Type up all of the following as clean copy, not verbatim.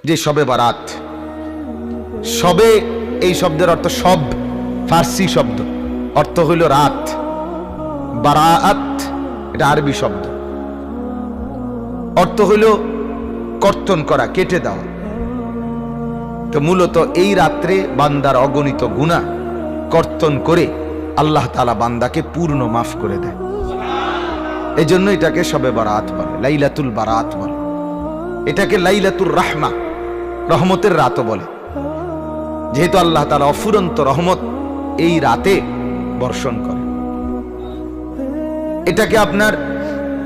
যে শবে বারাত। শবে এই শব্দের অর্থ সব, ফার্সি শব্দ, অর্থ হইল রাত। বারাআত এটা আরবি শব্দ, অর্থ হইল কর্তন করা, কেটে দেওয়া। তো মূলত এই রাত্রে বান্দার অগণিত গুনাহ কর্তন করে আল্লাহ তাআলা বান্দাকে পূর্ণ মাফ করে দেয়। এই জন্য এটাকে শবে বারাত বলে, লাইলাতুল বারাত বলে। এটাকে লাইলাতুর রাহমা, রহমতের রাতও বলে, যেহেতু আল্লাহ তাআলা অফুরন্ত রহমত এই রাতে বর্ষণ করে। এটাকে আপনার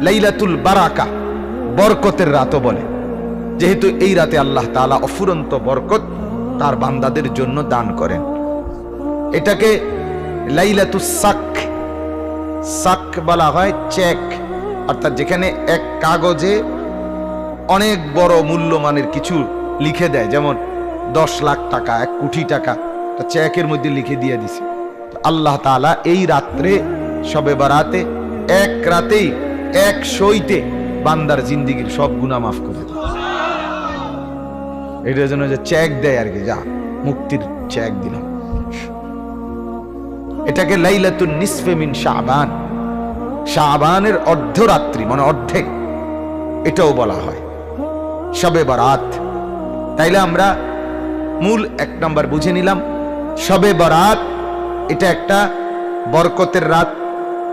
লাইলাতুল বারাকা, বরকতের রাতও বলে, যেহেতু এই রাতে আল্লাহ তাআলা অফুরন্ত বরকত তার বান্দাদের জন্য দান করেন। এটাকে লাইলাতুস সাক, সাক বলা হয় চেক, অর্থাৎ যেখানে এক কাগজে অনেক বড় মূল্যমানের কিছু লিখে দেয়, যেমন 10 লাখ টাকা, 1 কোটি টাকা চেকের মধ্যে লিখে দিয়ে দিছে। আল্লাহ তাআলা এই রাত্রে শবে বারাতে এক রাতেই, এক সইতে বান্দার জিন্দেগীর সব গুনাহ মাফ করে দেয়। এটার জন্য যে চেক দেয় আর কি, যা মুক্তির চেক দিলাম। এটাকে লাইলাতুন নিসফে মিন শাবান, শাবানের অর্ধরাত্রি মানে অর্ধেক, এটাও বলা হয় শবে বারাত। তাইলে আমরা মূল 1 নাম্বার বুঝে নিলাম, শবে বারাত এটা একটা বরকতের রাত,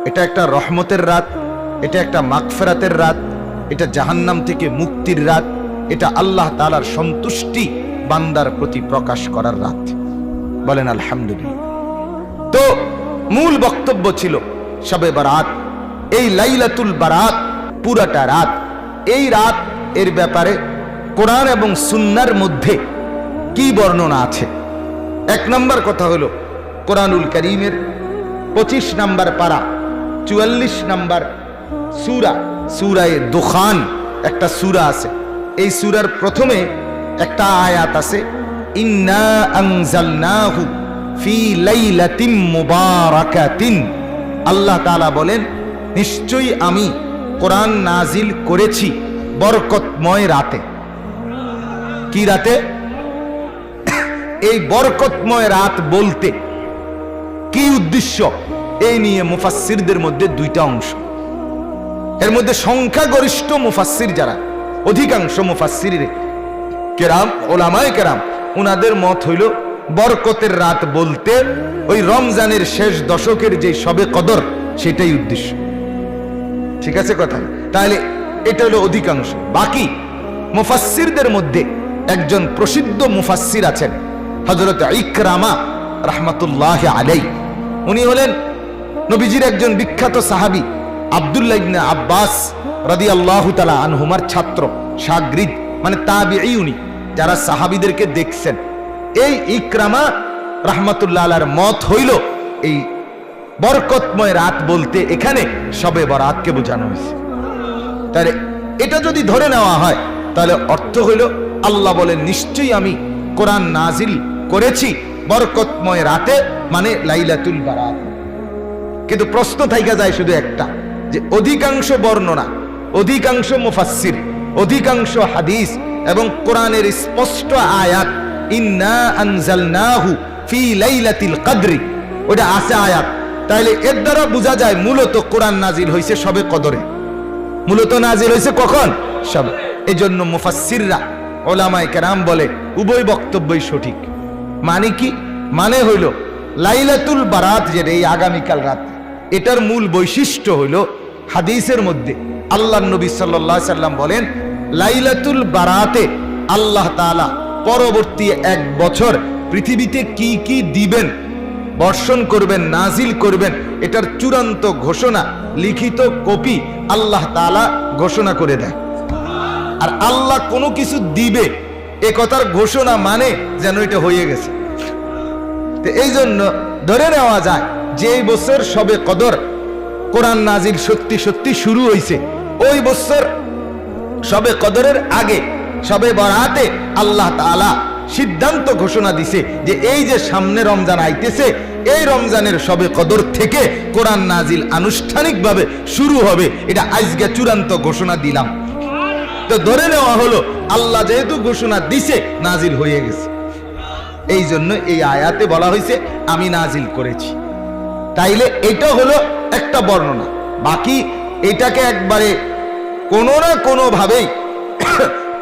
এটা একটা রহমতের রাত, এটা একটা মাগফিরাতের রাত, এটা জাহান্নাম থেকে মুক্তির রাত, এটা আল্লাহ তাআলার সন্তুষ্টি বান্দার প্রতি প্রকাশ করার রাত। বলেন আলহামদুলিল্লাহ। তো মূল বক্তব্য ছিল শবে বারাত, এই লাইলাতুল বারাত পুরাটা রাত। এই রাত এর ব্যাপারে কোরআন এবং সুন্নাহর মধ্যে কি বর্ণনা আছে? 1 নম্বর কথা হলো কোরআনুল কারীমের 25 নম্বর পারা 44 নম্বর সূরা, সূরায়ে দুখান একটা সূরা আছে। এই সূরার প্রথমে একটা আয়াত আছে, ইন্না আনজালনাহু ফি লাইলাতিন মুবারাকাতিন। আল্লাহ তাআলা বলেন, নিশ্চয়ই আমি কোরআন নাজিল করেছি বরকতময় রাতে। কি রাতে? এই বরকতময় রাত বলতে কি উদ্দেশ্য, এই নিয়ে মুফাসসিরদের মধ্যে 2টা অংশ। এর মধ্যে সংখ্যাগরিষ্ঠ মুফাসসির যারা, অধিকাংশ মুফাসসির কেরাম, ওলামায়ে কেরাম, উনাদের মত হইল বরকতের রাত বলতে ওই রমজানের শেষ দশকের যে শবে কদর, সেটাই উদ্দেশ্য। ঠিক আছে কথা? তাহলে এটা হলো অধিকাংশ। বাকি মুফাসসিরদের মধ্যে একজন প্রসিদ্ধ মুফাসসির আছেন, হযরত ইকরামা রাহমাতুল্লাহি আলাইহি। উনি হলেন নবীজির একজন বিখ্যাত সাহাবী আব্দুল্লাহ ইবনে আব্বাস রাদিয়াল্লাহু তাআলা আনহুমার ছাত্র, শাগরিদ, মানে তাবিঈ। উনি যারা সাহাবীদেরকে দেখছেন, এই ইকরামা রাহমাতুল্লাহ আলাইহির মত হইল এই বরকতময় রাত বলতে এখানে শবে বরাতকে বোঝানো হয়েছে। তাহলে এটা যদি ধরে নেওয়া হয়, তাহলে অর্থ হইল আল্লাহ বলেন, নিশ্চয়ই আমি কোরআন নাজিল করেছি বরকতময় রাতে, মানে লাইলাতুল বারাত। কিন্তু প্রশ্ন থাইকা যায় শুধু একটা, যে অধিকাংশ বর্ণনা, অধিকাংশ মুফাসসির, অধিকাংশ হাদিস এবং কোরআনের স্পষ্ট আয়াত, ইন্না আনজালনাহু ফি লাইলাতিল কদরি, ওটা আছে আয়াত। তাহলে এর দ্বারা বোঝা যায় মূলত কোরআন নাজিল হয়েছে শবে কদরে। মূলত নাজিল হয়েছে কখন? শবে। এজন্য মুফাসসিররা, ওলামায়ে কেরাম বলে উভয় বক্তব্যই সঠিক। মানে কি? মানে হইল লাইলাতুল বারাত, যেটা এই আগামীকাল রাত, এটার মূল বৈশিষ্ট্য হইল হাদিসের মধ্যে আল্লাহর নবী সাল্লাল্লাহু আলাইহি সাল্লাম বলেন, লাইলাতুল বারাতে আল্লাহ তাআলা পরবর্তী 1 বছর পৃথিবীতে কি কি দিবেন, বর্ষণ করবেন, নাজিল করবেন, এটার চূড়ান্ত ঘোষণা, লিখিত কপি আল্লাহ তাআলা ঘোষণা করে দেয়। আর আল্লাহ কোনো কিছু দিবে এ কথার ঘোষণা মানে যেন এটা হয়ে গেছে। তো এই জন্য ধরে নেওয়া যায় যে এই বছর শবে কদর কোরআন নাজিল সত্যি সত্যি শুরু হয়েছে, ওই বছর শবে কদরের আগে শবে বরাতে আল্লাহ তাআলা সিদ্ধান্ত ঘোষণা দিছে যে এই যে সামনে রমজান আইতেছে, এই রমজানের শবে কদর থেকে কোরআন নাজিল আনুষ্ঠানিকভাবে শুরু হবে, এটা আজকে চূড়ান্ত ঘোষণা দিলাম। তো ধরে নেওয়া হলো আল্লাহ যেহেতু ঘোষণা দিছে নাজিল হয়ে গেছে। এই জন্য এই আয়াতে বলা হয়েছে আমি নাজিল করেছি। তাইলে এটা হলো একটা বর্ণনা। বাকি এটাকে একবারে কোনো না কোনো ভাবেই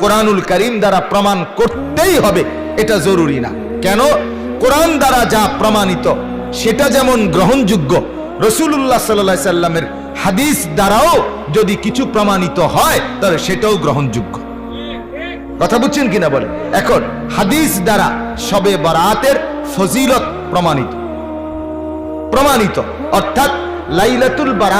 কোরআনুল কারীম দ্বারা প্রমাণ করতেই হবে এটা জরুরি না। কেন? কোরআন দ্বারা যা প্রমাণিত সেটা যেমন গ্রহণযোগ্য, রাসূলুল্লাহ সাল্লাল্লাহু আলাইহি সাল্লামের হাদিস দ্বারাও যদি কিছু প্রমাণিত হয় তাহলে সেটাও গ্রহণযোগ্য। কথা বুঝছেন কিনা বলেন? এখন হাদিস দ্বারা শবে বরাতের ফজিলত প্রমাণিত অর্থাৎ লাইলাতুল বারাত